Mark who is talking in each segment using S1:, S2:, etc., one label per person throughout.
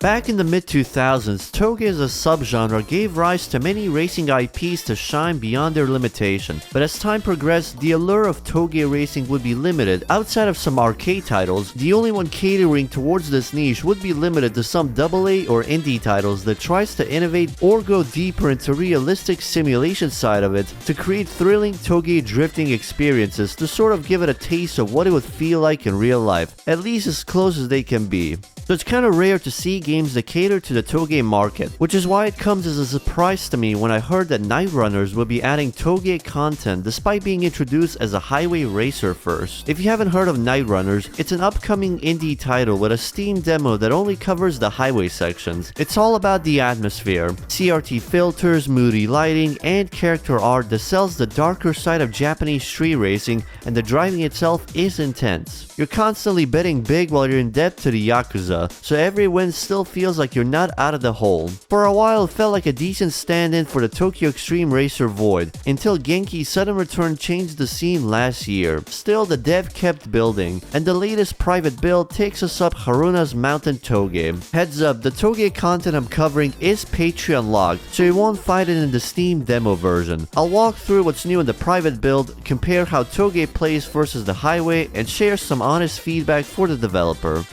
S1: Back in the mid-2000s, Touge as a subgenre gave rise to many racing IPs to shine beyond their limitation, but as time progressed, the allure of Touge racing would be limited. Outside of some arcade titles, the only one catering towards this niche would be limited to some AA or indie titles that tries to innovate or go deeper into realistic simulation side of it to create thrilling Touge drifting experiences to sort of give it a taste of what it would feel like in real life, at least as close as they can be. So it's kinda rare to see games that cater to the Touge market, which is why it comes as a surprise to me when I heard that Nightrunners would be adding Touge content despite being introduced as a highway racer first. If you haven't heard of Nightrunners, it's an upcoming indie title with a Steam demo that only covers the highway sections. It's all about the atmosphere, CRT filters, moody lighting, and character art that sells the darker side of Japanese street racing, and the driving itself is intense. You're constantly betting big while you're in debt to the Yakuza, so every win still feels like you're not out of the hole. For a while it felt like a decent stand-in for the Tokyo Xtreme racer void, until Genki's sudden return changed the scene last year. Still, the dev kept building, and the latest private build takes us up Haruna's Mountain Touge. Heads up, the Touge content I'm covering is Patreon locked, so you won't find it in the Steam demo version. I'll walk through what's new in the private build, compare how Touge plays versus the highway, and share some honest feedback for the developer.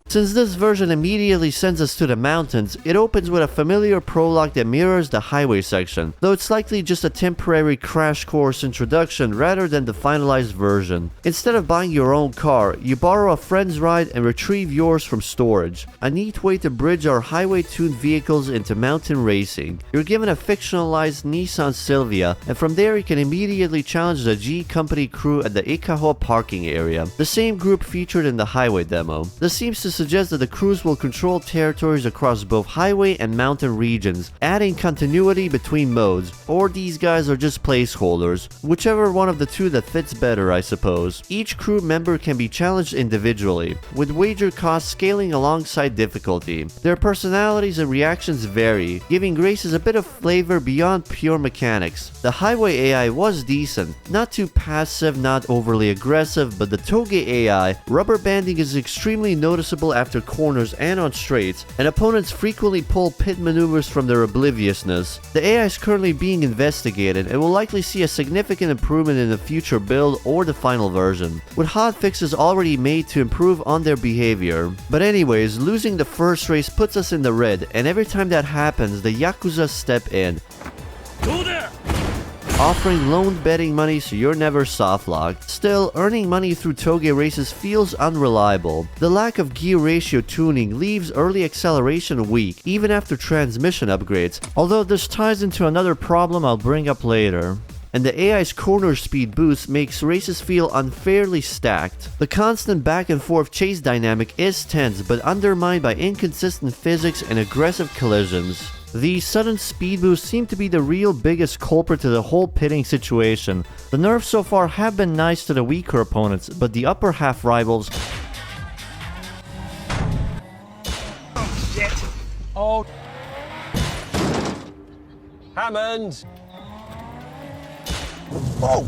S1: Since this version immediately sends us to the mountains, it opens with a familiar prologue that mirrors the highway section, though it's likely just a temporary crash course introduction rather than the finalized version. Instead of buying your own car, you borrow a friend's ride and retrieve yours from storage, a neat way to bridge our highway-tuned vehicles into mountain racing. You're given a fictionalized Nissan Silvia, and from there you can immediately challenge the G Company crew at the Ikaho parking area, the same group featured in the highway demo. This seems to suggest that the crews will control territories across both highway and mountain regions, adding continuity between modes, or these guys are just placeholders, whichever one of the two that fits better, I suppose. Each crew member can be challenged individually, with wager costs scaling alongside difficulty. Their personalities and reactions vary, giving races a bit of flavor beyond pure mechanics. The highway AI was decent, not too passive, not overly aggressive, but the Touge AI, rubber banding is extremely noticeable after corners and on straights, and opponents frequently pull pit maneuvers from their obliviousness. The AI is currently being investigated and will likely see a significant improvement in the future build or the final version, with hotfixes already made to improve on their behavior. But anyways, losing the first race puts us in the red, and every time that happens, the Yakuza step in, offering loan betting money so you're never soft-locked. Still, earning money through Touge races feels unreliable. The lack of gear ratio tuning leaves early acceleration weak, even after transmission upgrades, although this ties into another problem I'll bring up later. And the AI's corner speed boost makes races feel unfairly stacked. The constant back and forth chase dynamic is tense but undermined by inconsistent physics and aggressive collisions. These sudden speed boosts seem to be the real biggest culprit to the whole pitting situation. The nerfs so far have been nice to the weaker opponents, but the upper half rivals...
S2: Oh shit! Oh... Hammond! Oh!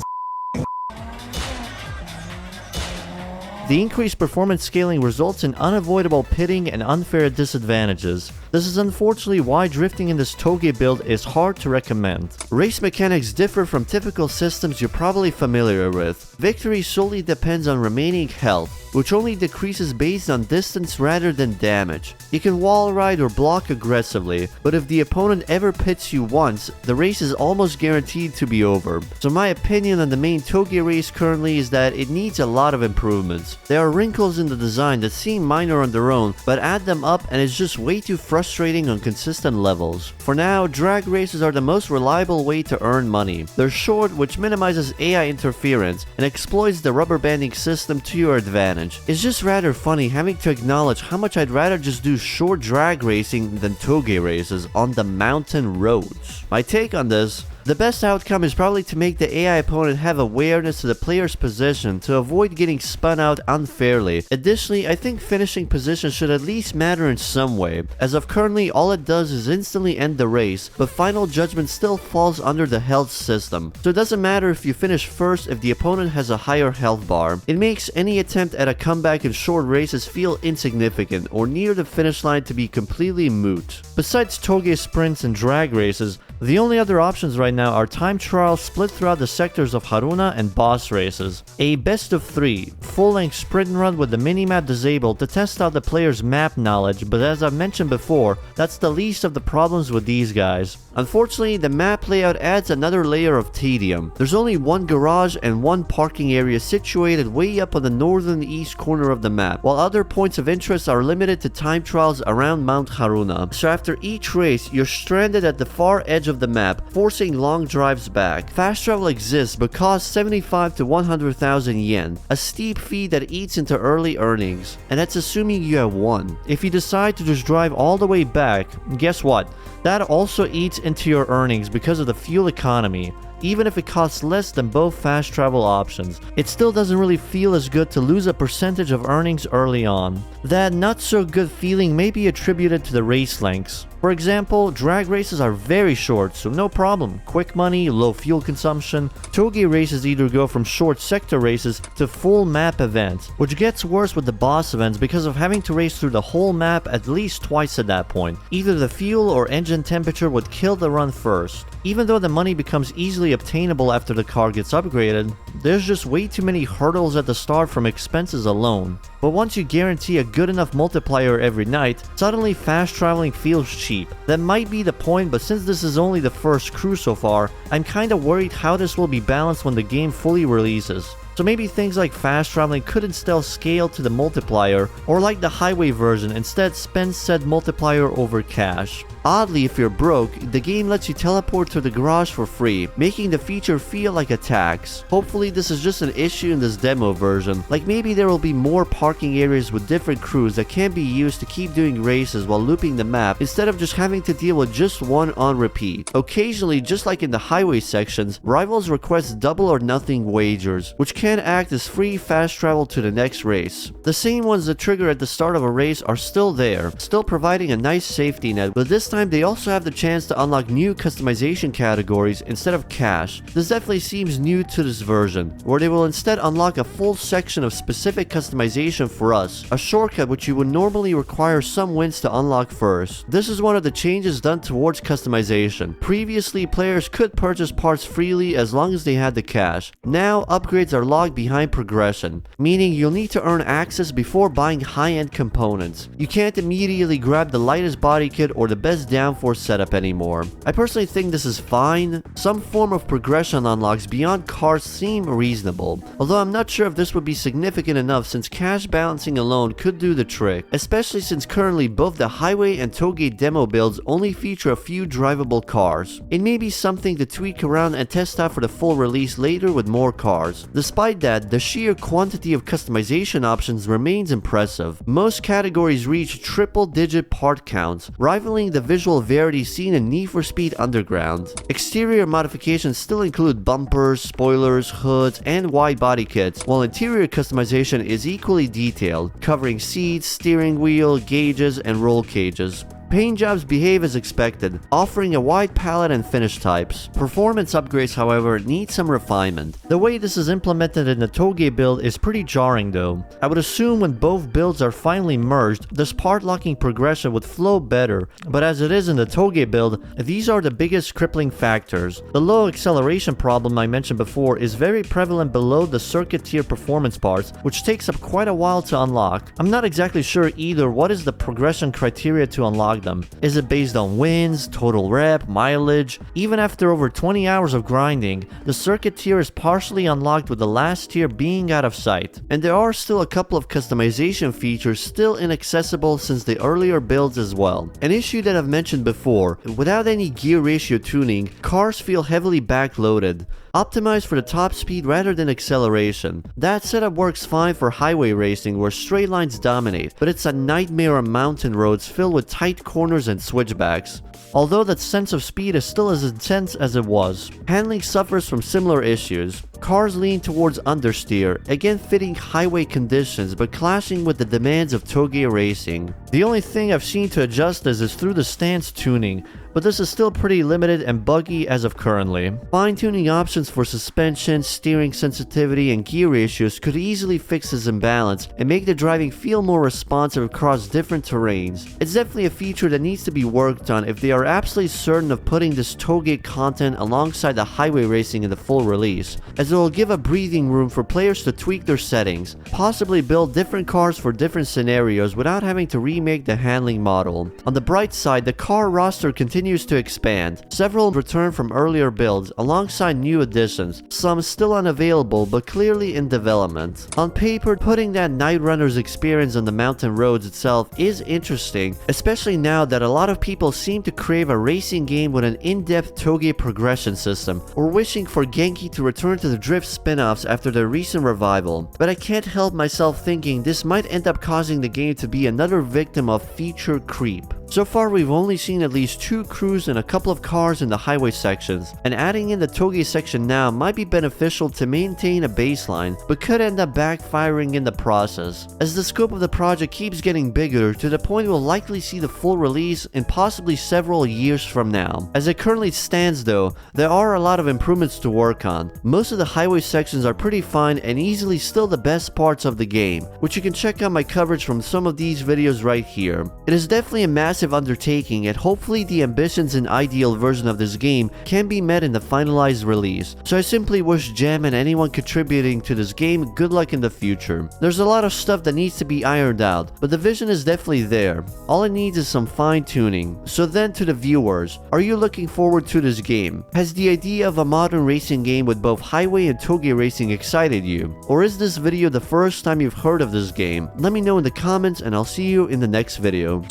S1: The increased performance scaling results in unavoidable pitting and unfair disadvantages. This is unfortunately why drifting in this Touge build is hard to recommend. Race mechanics differ from typical systems you're probably familiar with. Victory solely depends on remaining health, which only decreases based on distance rather than damage. You can wall ride or block aggressively, but if the opponent ever pits you once, the race is almost guaranteed to be over. So my opinion on the main Touge race currently is that it needs a lot of improvements. There are wrinkles in the design that seem minor on their own, but add them up and it's just way too frustrating on consistent levels. For now, drag races are the most reliable way to earn money. They're short, which minimizes AI interference and exploits the rubber banding system to your advantage. It's just rather funny having to acknowledge how much I'd rather just do short drag racing than Touge races on the mountain roads. My take on this: The best outcome is probably to make the AI opponent have awareness to the player's position to avoid getting spun out unfairly. Additionally, I think finishing position should at least matter in some way. As of currently, all it does is instantly end the race, but final judgment still falls under the health system. So it doesn't matter if you finish first if the opponent has a higher health bar. It makes any attempt at a comeback in short races feel insignificant or near the finish line to be completely moot. Besides Touge sprints and drag races, the only other options right now are time trials split throughout the sectors of Haruna and boss races. A best of 3, full-length sprint run with the minimap disabled to test out the player's map knowledge, but as I've mentioned before, that's the least of the problems with these guys. Unfortunately, the map layout adds another layer of tedium. There's only one garage and one parking area situated way up on the northern east corner of the map, while other points of interest are limited to time trials around Mount Haruna. So after each race, you're stranded at the far edge of the map, forcing long drives back. Fast travel exists but costs 75 to 100,000 yen, a steep fee that eats into early earnings, and that's assuming you have one. If you decide to just drive all the way back, guess what? That also eats into your earnings because of the fuel economy. Even if it costs less than both fast travel options, it still doesn't really feel as good to lose a percentage of earnings early on. That not so good feeling may be attributed to the race lengths. For example, drag races are very short, so no problem. Quick money, low fuel consumption. Touge races either go from short sector races to full map events, which gets worse with the boss events because of having to race through the whole map at least twice at that point. Either the fuel or engine temperature would kill the run first. Even though the money becomes easily obtainable after the car gets upgraded, there's just way too many hurdles at the start from expenses alone. But once you guarantee a good enough multiplier every night, suddenly fast traveling feels cheap. That might be the point, but since this is only the first crew so far, I'm kinda worried how this will be balanced when the game fully releases. So maybe things like fast traveling could instead scale to the multiplier, or like the highway version, instead spend said multiplier over cash. Oddly, if you're broke, the game lets you teleport to the garage for free, making the feature feel like a tax. Hopefully this is just an issue in this demo version, like maybe there will be more parking areas with different crews that can be used to keep doing races while looping the map instead of just having to deal with just one on repeat. Occasionally, just like in the highway sections, rivals request double or nothing wagers, which can act as free fast travel to the next race. The same ones that trigger at the start of a race are still there, still providing a nice safety net, but this time they also have the chance to unlock new customization categories instead of cash. This definitely seems new to this version, where they will instead unlock a full section of specific customization for us, a shortcut which you would normally require some wins to unlock first. This is one of the changes done towards customization. Previously, players could purchase parts freely as long as they had the cash. Now, upgrades are logged behind progression, meaning you'll need to earn access before buying high-end components. You can't immediately grab the lightest body kit or the best downforce setup anymore. I personally think this is fine. Some form of progression unlocks beyond cars seem reasonable, although I'm not sure if this would be significant enough since cash balancing alone could do the trick, especially since currently both the highway and Touge demo builds only feature a few drivable cars. It may be something to tweak around and test out for the full release later with more cars. Despite that, the sheer quantity of customization options remains impressive. Most categories reach triple-digit part counts, rivaling the visual variety seen in Need for Speed Underground. Exterior modifications still include bumpers, spoilers, hoods, and wide body kits, while interior customization is equally detailed, covering seats, steering wheel, gauges, and roll cages. Paint jobs behave as expected, offering a wide palette and finish types. Performance upgrades, however, need some refinement. The way this is implemented in the Touge build is pretty jarring though. I would assume when both builds are finally merged, this part locking progression would flow better, but as it is in the Touge build, these are the biggest crippling factors. The low acceleration problem I mentioned before is very prevalent below the circuit tier performance parts, which takes up quite a while to unlock. I'm not exactly sure either what is the progression criteria to unlock them. Is it based on wins, total rep, mileage? Even after over 20 hours of grinding, the circuit tier is partially unlocked with the last tier being out of sight. And there are still a couple of customization features still inaccessible since the earlier builds as well. An issue that I've mentioned before, without any gear ratio tuning, cars feel heavily backloaded, optimized for the top speed rather than acceleration. That setup works fine for highway racing where straight lines dominate, but it's a nightmare on mountain roads filled with tight corners and switchbacks. although that sense of speed is still as intense as it was. Handling suffers from similar issues. Cars lean towards understeer, again fitting highway conditions but clashing with the demands of Touge racing. The only thing I've seen to adjust this is through the stance tuning, but this is still pretty limited and buggy as of currently. Fine-tuning options for suspension, steering sensitivity, and gear ratios could easily fix this imbalance and make the driving feel more responsive across different terrains. It's definitely a feature that needs to be worked on if they are absolutely certain of putting this Touge content alongside the highway racing in the full release, as it will give a breathing room for players to tweak their settings, possibly build different cars for different scenarios without having to remake the handling model. On the bright side, the car roster continues to expand. Several return from earlier builds alongside new additions, some still unavailable but clearly in development. On paper, putting that nightrunners experience on the mountain roads itself is interesting, especially now that a lot of people seem to crave a racing game with an in-depth Touge progression system, or wishing for Genki to return to the drift spin-offs after their recent revival. But I can't help myself thinking this might end up causing the game to be another victim of feature creep. So far, we've only seen at least 2 crews and a couple of cars in the highway sections, and adding in the Touge section now might be beneficial to maintain a baseline, but could end up backfiring in the process, as the scope of the project keeps getting bigger to the point we'll likely see the full release in possibly several years from now. As it currently stands though, there are a lot of improvements to work on. Most of the highway sections are pretty fine and easily still the best parts of the game, which you can check out my coverage from some of these videos right here. It is definitely a massive undertaking, and hopefully the ambitions and ideal version of this game can be met in the finalized release. So I simply wish Jam and anyone contributing to this game good luck in the future. There's a lot of stuff that needs to be ironed out, but the vision is definitely there. All it needs is some fine tuning. So then, to the viewers, are you looking forward to this game? Has the idea of a modern racing game with both highway and Touge racing excited you? Or is this video the first time you've heard of this game? Let me know in the comments, and I'll see you in the next video.